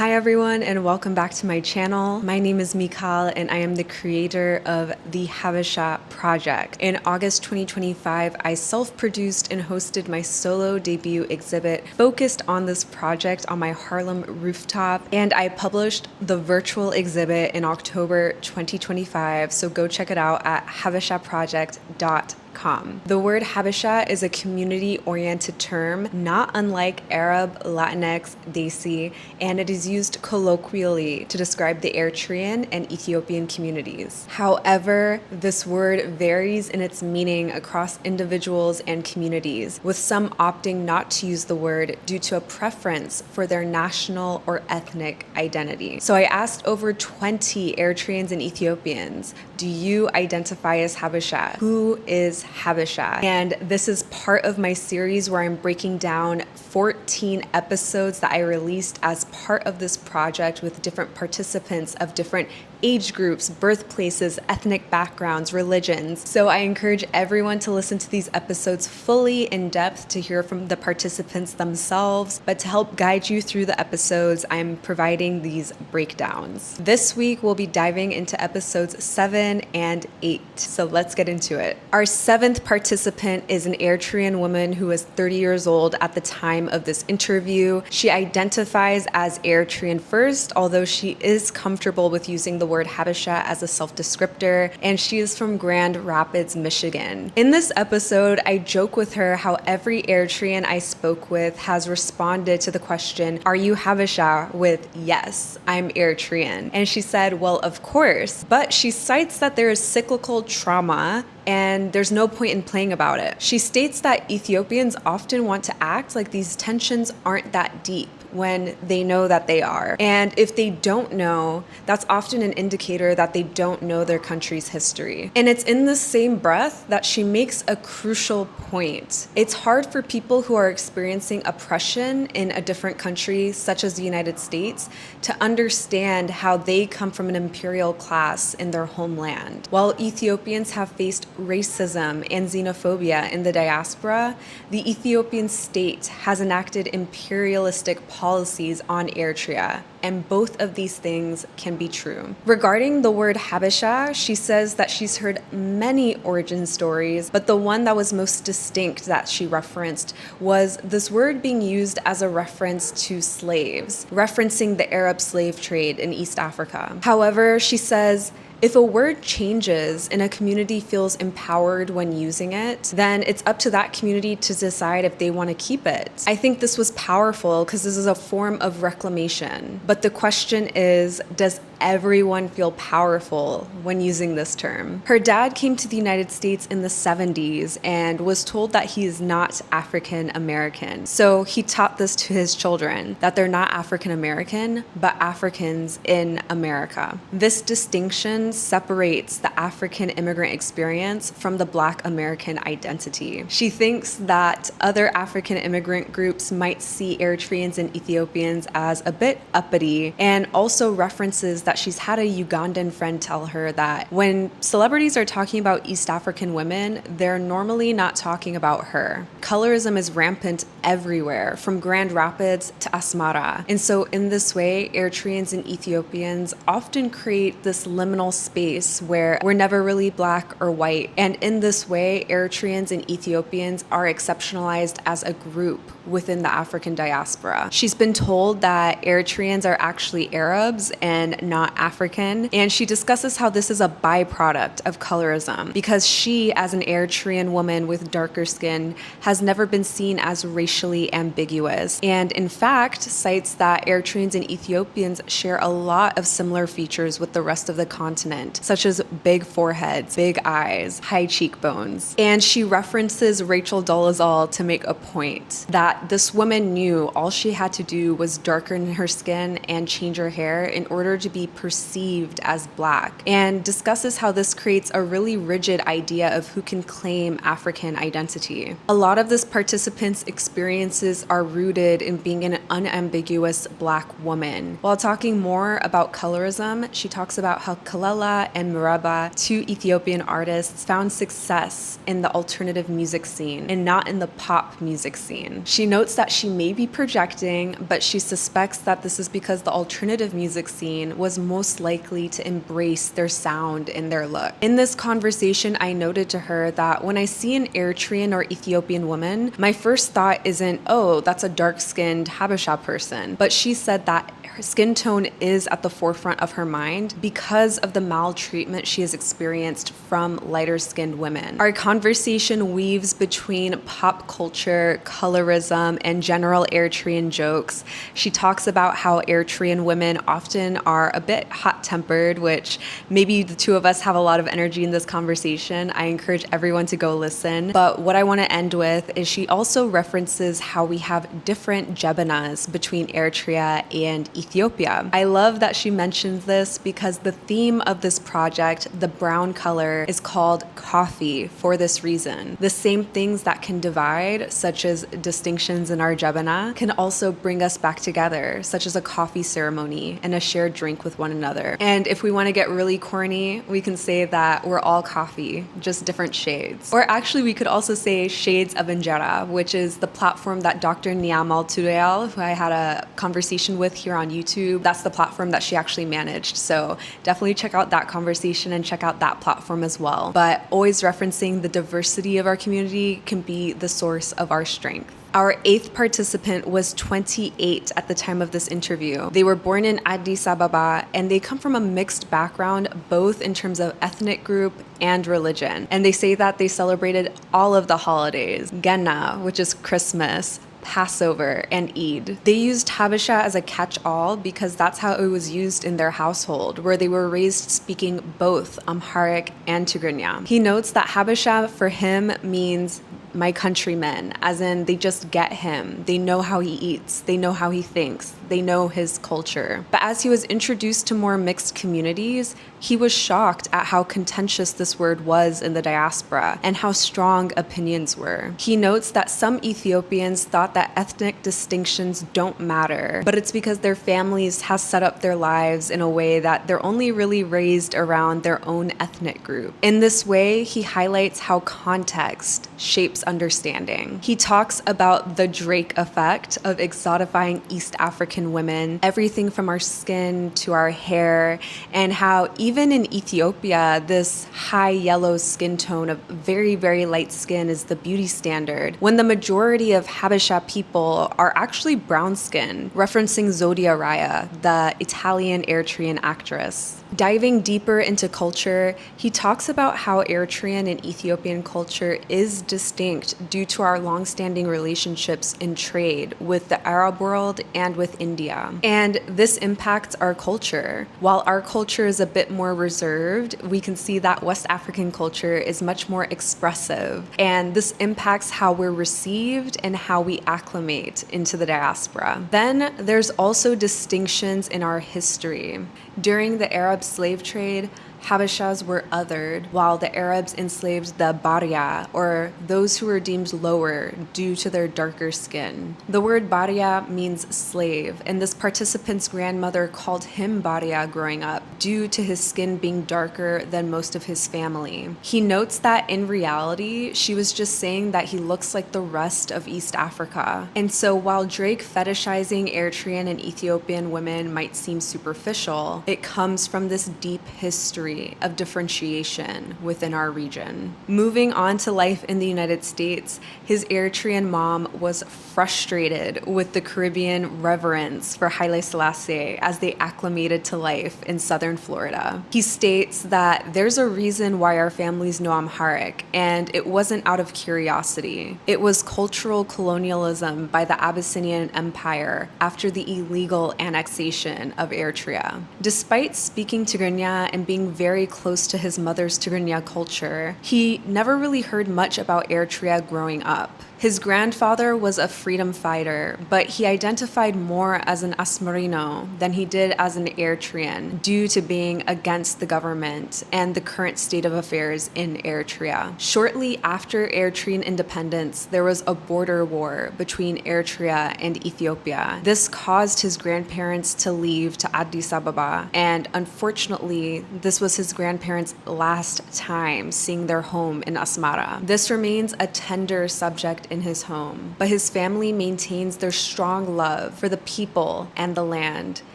Hi everyone and welcome back to my channel. My name is Mikal and I am the creator of the HABESHA Project. In August 2025, I self-produced and hosted my solo debut exhibit focused on this project on my Harlem rooftop, and I published the virtual exhibit in October 2025, so go check it out at habeshaproject.com. The word Habesha is a community-oriented term, not unlike Arab, Latinx, Desi, and it is used colloquially to describe the Eritrean and Ethiopian communities. However, this word varies in its meaning across individuals and communities, with some opting not to use the word due to a preference for their national or ethnic identity. So I asked over 20 Eritreans and Ethiopians, do you identify as Habesha? Who is Habesha? And this is part of my series where I'm breaking down 14 episodes that I released as part of this project with different participants of different age groups, birthplaces, ethnic backgrounds, religions. So I encourage everyone to listen to these episodes fully in depth to hear from the participants themselves. But to help guide you through the episodes, I'm providing these breakdowns. This week, we'll be diving into episodes 7 and 8. So let's get into it. Our 7th participant is an Eritrean woman who is 30 years old at the time of this interview. She identifies as Eritrean first, although she is comfortable with using the word Habesha as a self-descriptor, and she is from Grand Rapids, Michigan. In this episode, I joke with her how every Eritrean I spoke with has responded to the question, "Are you Habesha?" with "Yes, I'm Eritrean." And she said, "Well, of course," but she cites that there is cyclical trauma and there's no point in playing about it. She states that Ethiopians often want to act like these tensions aren't that deep when they know that they are. And if they don't know, that's often an indicator that they don't know their country's history. And it's in the same breath that she makes a crucial point. It's hard for people who are experiencing oppression in a different country, such as the United States, to understand how they come from an imperial class in their homeland. While Ethiopians have faced racism and xenophobia in the diaspora, the Ethiopian state has enacted imperialistic policies on Eritrea, and both of these things can be true. Regarding the word Habesha, she says that she's heard many origin stories, but the one that was most distinct that she referenced was this word being used as a reference to slaves, referencing the Arab slave trade in East Africa. However, she says, if a word changes and a community feels empowered when using it, then it's up to that community to decide if they want to keep it. I think this was powerful because this is a form of reclamation. But the question is, does everyone feel powerful when using this term? Her dad came to the United States in the 70s and was told that he is not African American. So he taught this to his children, that they're not African American, but Africans in America. This distinction separates the African immigrant experience from the Black American identity. She thinks that other African immigrant groups might see Eritreans and Ethiopians as a bit uppity, and also references that she's had a Ugandan friend tell her that when celebrities are talking about East African women, they're normally not talking about her. Colorism is rampant everywhere, from Grand Rapids to Asmara. And so in this way, Eritreans and Ethiopians often create this liminal space where we're never really Black or white. And in this way, Eritreans and Ethiopians are exceptionalized as a group within the African diaspora. She's been told that Eritreans are actually Arabs and not African, and she discusses how this is a byproduct of colorism because she, as an Eritrean woman with darker skin, has never been seen as racially ambiguous, and in fact cites that Eritreans and Ethiopians share a lot of similar features with the rest of the continent, such as big foreheads, big eyes, high cheekbones. And she references Rachel Dolezal to make a point that this woman knew all she had to do was darken her skin and change her hair in order to be perceived as Black, and discusses how this creates a really rigid idea of who can claim African identity. A lot of this participants' experiences are rooted in being an unambiguous Black woman. While talking more about colorism, she talks about how Kalela and Meraba, two Ethiopian artists, found success in the alternative music scene and not in the pop music scene. She notes that she may be projecting, but she suspects that this is because the alternative music scene was most likely to embrace their sound and their look. In this conversation, I noted to her that when I see an Eritrean or Ethiopian woman, my first thought isn't, oh, that's a dark-skinned Habesha person. But she said that her skin tone is at the forefront of her mind because of the maltreatment she has experienced from lighter-skinned women. Our conversation weaves between pop culture, colorism, and general Eritrean jokes. She talks about how Eritrean women often are a bit hot-tempered, which maybe the two of us have a lot of energy in this conversation. I encourage everyone to go listen. But what I want to end with is she also references how we have different jebanas between Eritrea and Ethiopia. I love that she mentions this because the theme of this project, the brown color, is called coffee for this reason. The same things that can divide, such as distinctions in our jebana, can also bring us back together, such as a coffee ceremony and a shared drink with one another. And if we want to get really corny, we can say that we're all coffee, just different shades. Or actually, we could also say shades of injera, which is the platform that Dr. Niamal Tureyal, who I had a conversation with here on YouTube, that's the platform that she actually managed. So definitely check out that conversation and check out that platform as well. But always referencing the diversity of our community can be the source of our strength. Our 8th participant was 28 at the time of this interview. They were born in Addis Ababa, and they come from a mixed background, both in terms of ethnic group and religion. And they say that they celebrated all of the holidays, Genna, which is Christmas, Passover, and Eid. They used Habesha as a catch-all because that's how it was used in their household, where they were raised speaking both Amharic and Tigrinya. He notes that Habesha for him means my countrymen, as in they just get him. They know how he eats. They know how he thinks. They know his culture. But as he was introduced to more mixed communities, he was shocked at how contentious this word was in the diaspora and how strong opinions were. He notes that some Ethiopians thought that ethnic distinctions don't matter, but it's because their families have set up their lives in a way that they're only really raised around their own ethnic group. In this way, he highlights how context shapes understanding. He talks about the Drake effect of exotifying East African women, everything from our skin to our hair, and how even in Ethiopia, this high yellow skin tone of very, very light skin is the beauty standard, when the majority of Habesha people are actually brown skin, referencing Zodia Raya, the Italian Eritrean actress. Diving deeper into culture, he talks about how Eritrean and Ethiopian culture is distinct due to our long-standing relationships in trade with the Arab world and with India. And this impacts our culture. While our culture is a bit more reserved, we can see that West African culture is much more expressive. And this impacts how we're received and how we acclimate into the diaspora. Then there's also distinctions in our history. During the Arab slave trade, Habeshas were othered, while the Arabs enslaved the Baria, or those who were deemed lower due to their darker skin. The word Baria means slave, and this participant's grandmother called him Baria growing up due to his skin being darker than most of his family. He notes that in reality, she was just saying that he looks like the rest of East Africa. And so while Drake fetishizing Eritrean and Ethiopian women might seem superficial, it comes from this deep history of differentiation within our region. Moving on to life in the United States, his Eritrean mom was frustrated with the Caribbean reverence for Haile Selassie as they acclimated to life in southern Florida. He states that there's a reason why our families know Amharic, and it wasn't out of curiosity. It was cultural colonialism by the Abyssinian Empire after the illegal annexation of Eritrea. Despite speaking Tigrinya and being very close to his mother's Tigray culture, he never really heard much about Eritrea growing up. His grandfather was a freedom fighter, but he identified more as an Asmarino than he did as an Eritrean due to being against the government and the current state of affairs in Eritrea. Shortly after Eritrean independence, there was a border war between Eritrea and Ethiopia. This caused his grandparents to leave to Addis Ababa, and unfortunately, this was his grandparents' last time seeing their home in Asmara. This remains a tender subject in his home, but his family maintains their strong love for the people and the land,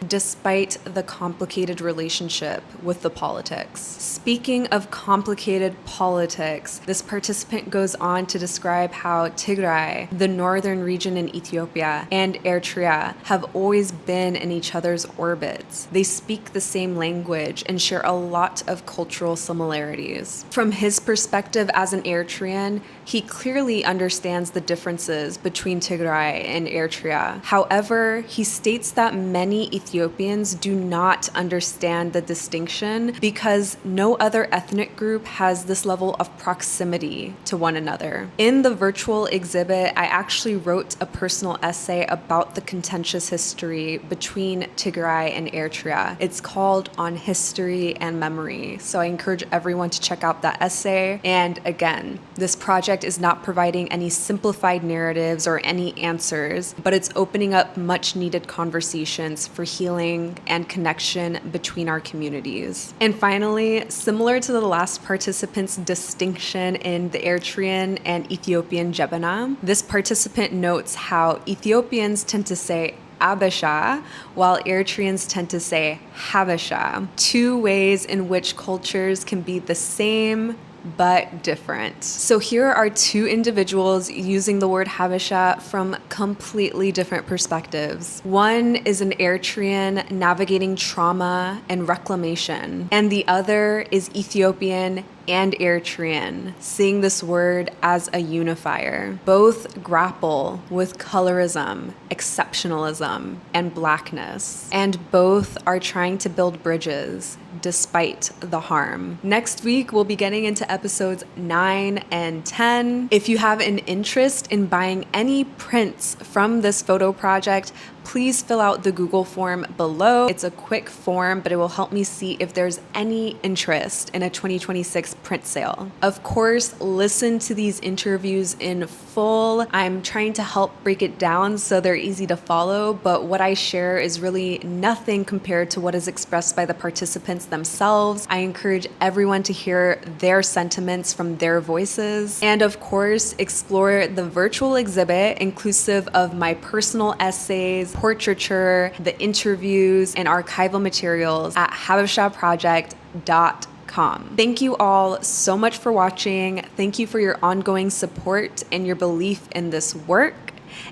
despite the complicated relationship with the politics. Speaking of complicated politics, this participant goes on to describe how Tigray, the northern region in Ethiopia, and Eritrea have always been in each other's orbits. They speak the same language and share a lot of cultural similarities. From his perspective as an Eritrean, he clearly understands the differences between Tigray and Eritrea. However, he states that many Ethiopians do not understand the distinction because no other ethnic group has this level of proximity to one another. In the virtual exhibit, I actually wrote a personal essay about the contentious history between Tigray and Eritrea. It's called On History and Memory, so I encourage everyone to check out that essay. And again, this project is not providing any simplified narratives or any answers, but it's opening up much needed conversations for healing and connection between our communities. And finally, similar to the last participant's distinction in the Eritrean and Ethiopian Jebana, this participant notes how Ethiopians tend to say HABESHA, while Eritreans tend to say HABESHA, two ways in which cultures can be the same but different. So here are two individuals using the word Habesha from completely different perspectives. One is an Eritrean navigating trauma and reclamation, and the other is Ethiopian and Eritrean, seeing this word as a unifier. Both grapple with colorism, exceptionalism, and blackness, and both are trying to build bridges despite the harm. Next week, we'll be getting into episodes 9 and 10. If you have an interest in buying any prints from this photo project, please fill out the Google form below. It's a quick form, but it will help me see if there's any interest in a 2026 print sale. Of course, listen to these interviews in full. I'm trying to help break it down so they're easy to follow, but what I share is really nothing compared to what is expressed by the participants themselves. I encourage everyone to hear their sentiments from their voices. And of course, explore the virtual exhibit inclusive of my personal essays, portraiture, the interviews, and archival materials at HABESHAproject.com. Thank you all so much for watching. Thank you for your ongoing support and your belief in this work,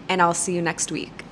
and I'll see you next week.